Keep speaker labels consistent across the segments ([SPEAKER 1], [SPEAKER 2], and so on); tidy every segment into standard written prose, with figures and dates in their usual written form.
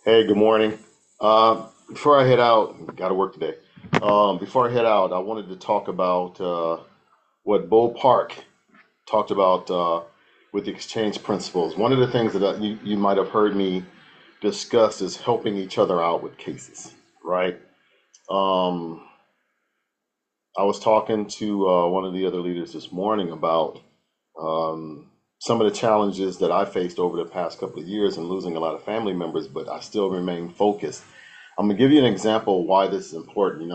[SPEAKER 1] Hey, good morning. Before I head out, got to work today. Before I head out, I wanted to talk about what Bo Park talked about with the exchange principles. One of the things that you might have heard me discuss is helping each other out with cases, right? Um, I was talking to one of the other leaders this morning about some of the challenges that I faced over the past couple of years and losing a lot of family members, but I still remain focused. I'm gonna give you an example of why this is important.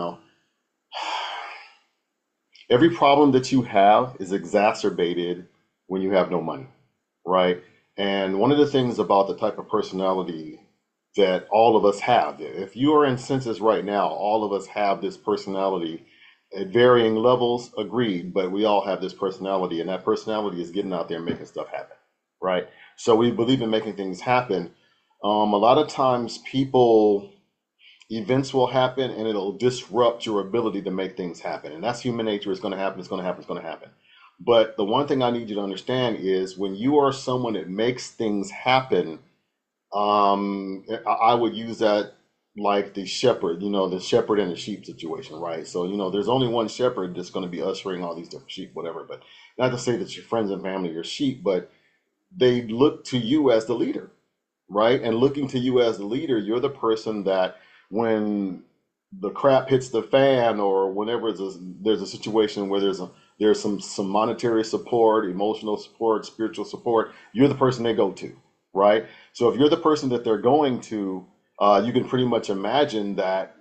[SPEAKER 1] Every problem that you have is exacerbated when you have no money, right? And one of the things about the type of personality that all of us have, if you are in census right now, all of us have this personality at varying levels, agreed, but we all have this personality, and that personality is getting out there and making stuff happen, right? So we believe in making things happen. A lot of times people events will happen and it'll disrupt your ability to make things happen. And that's human nature. It's going to happen. It's going to happen. It's going to happen. But the one thing I need you to understand is when you are someone that makes things happen, I would use that like the shepherd, the shepherd and the sheep situation, right? So, there's only one shepherd that's going to be ushering all these different sheep, whatever. But not to say that your friends and family are sheep, but they look to you as the leader, right? And looking to you as the leader, you're the person that when the crap hits the fan or whenever there's a situation where there's some monetary support, emotional support, spiritual support, you're the person they go to, right? So if you're the person that they're going to, you can pretty much imagine that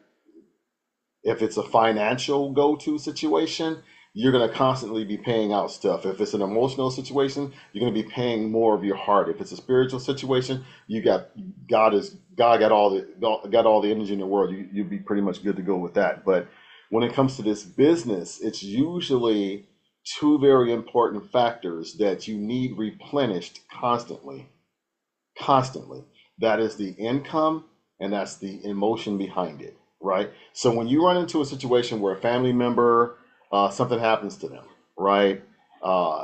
[SPEAKER 1] if it's a financial go-to situation, you're going to constantly be paying out stuff. If it's an emotional situation, you're going to be paying more of your heart. If it's a spiritual situation, you got God got all the energy in the world. You'd be pretty much good to go with that. But when it comes to this business, it's usually two very important factors that you need replenished constantly. That is the income and that's the emotion behind it, right? So when you run into a situation where a family member, something happens to them, right?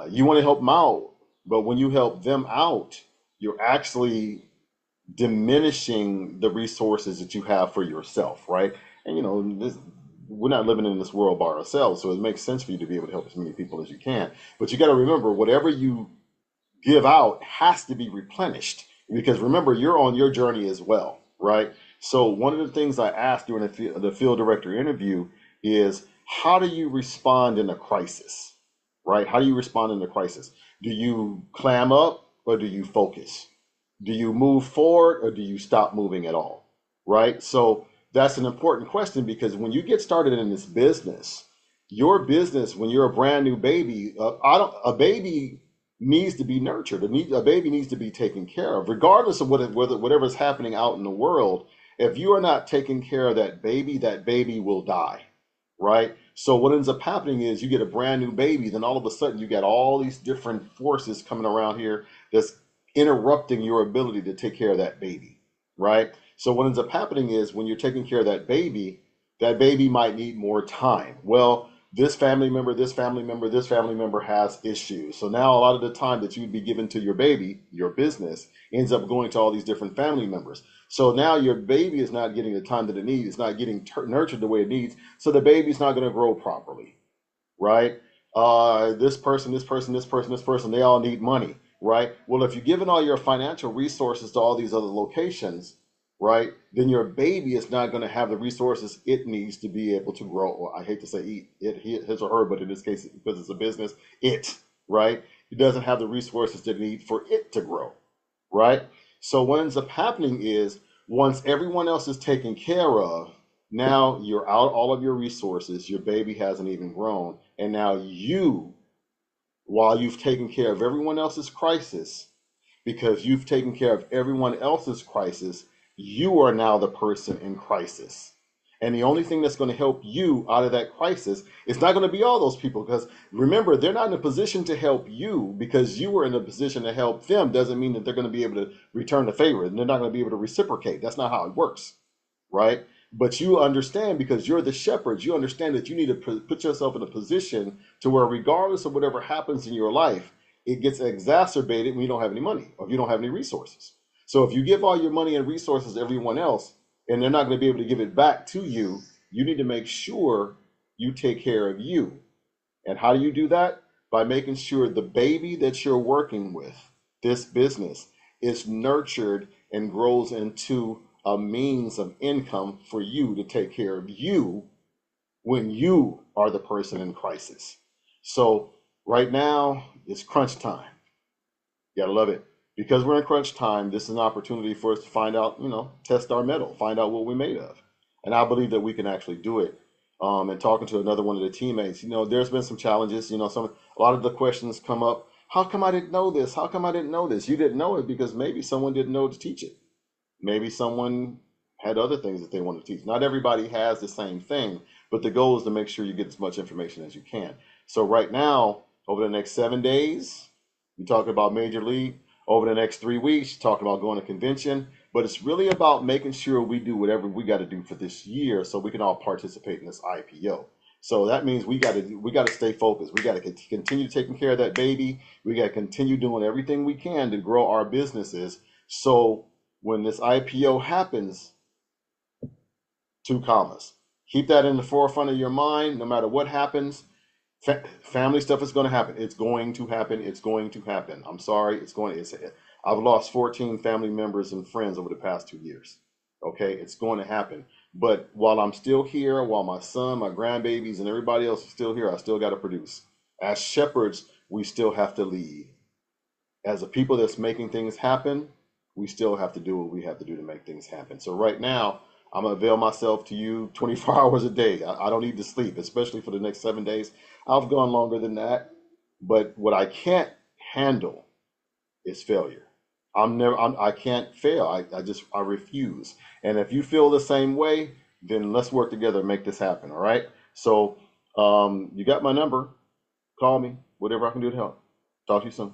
[SPEAKER 1] You want to help them out, but when you help them out, you're actually diminishing the resources that you have for yourself, right? And we're not living in this world by ourselves, so it makes sense for you to be able to help as many people as you can. But you got to remember, whatever you give out has to be replenished because remember you're on your journey as well, right? So one of the things I asked during the field director interview is how do you respond in a crisis, right? How do you respond in a crisis? Do you clam up or do you focus? Do you move forward or do you stop moving at all, right? So that's an important question because when you get started in this business, your business when you're a brand new baby, I don't a baby needs to be nurtured. A baby needs to be taken care of, regardless of whatever's happening out in the world. If you are not taking care of that baby will die, right? So what ends up happening is you get a brand new baby, then all of a sudden you got all these different forces coming around here that's interrupting your ability to take care of that baby, right? So what ends up happening is when you're taking care of that baby might need more time. Well, this family member, this family member, this family member has issues. So now a lot of the time that you'd be given to your baby, your business, ends up going to all these different family members. So now your baby is not getting the time that it needs. It's not getting nurtured the way it needs. So the baby's not going to grow properly, right? This person, they all need money, right? Well, if you're giving all your financial resources to all these other locations, right, then your baby is not going to have the resources it needs to be able to grow. Or I hate to say eat it, his or her, but in this case, because it's a business, right? It doesn't have the resources that it need for it to grow, right? So what ends up happening is once everyone else is taken care of, now you're out all of your resources, your baby hasn't even grown, and now while you've taken care of everyone else's crisis, because you've taken care of everyone else's crisis, you are now the person in crisis. And the only thing that's going to help you out of that crisis is not going to be all those people. Because remember, they're not in a position to help you because you were in a position to help them. Doesn't mean that they're going to be able to return the favor and they're not going to be able to reciprocate. That's not how it works, right? But you understand because you're the shepherd, you understand that you need to put yourself in a position to where, regardless of whatever happens in your life, it gets exacerbated when you don't have any money or if you don't have any resources. So if you give all your money and resources to everyone else and they're not going to be able to give it back to you, you need to make sure you take care of you. And how do you do that? By making sure the baby that you're working with, this business, is nurtured and grows into a means of income for you to take care of you when you are the person in crisis. So right now it's crunch time. You gotta love it. Because we're in crunch time, this is an opportunity for us to find out, test our metal, find out what we're made of. And I believe that we can actually do it. And talking to another one of the teammates, there's been some challenges. A lot of the questions come up. How come I didn't know this? How come I didn't know this? You didn't know it because maybe someone didn't know to teach it. Maybe someone had other things that they want to teach. Not everybody has the same thing, but the goal is to make sure you get as much information as you can. So right now, over the next 7 days, you're talking about Major League. Over the next 3 weeks, you're talking about going to convention. But it's really about making sure we do whatever we got to do for this year so we can all participate in this IPO. So that means we got to stay focused. We got to continue taking care of that baby. We got to continue doing everything we can to grow our businesses. So when this IPO happens, 2 commas. Keep that in the forefront of your mind. No matter what happens, family stuff is going to happen. It's going to happen. It's going to happen. I'm sorry. I've lost 14 family members and friends over the past 2 years. Okay, it's going to happen. But while I'm still here, while my son, my grandbabies, and everybody else is still here, I still got to produce. As shepherds, we still have to lead. As a people that's making things happen, we still have to do what we have to do to make things happen. So right now, I'm gonna avail myself to you 24 hours a day. I don't need to sleep, especially for the next 7 days. I've gone longer than that, but what I can't handle is failure. I can't fail. I refuse. And if you feel the same way, then let's work together and make this happen. All right. So, you got my number. Call me. Whatever I can do to help. Talk to you soon.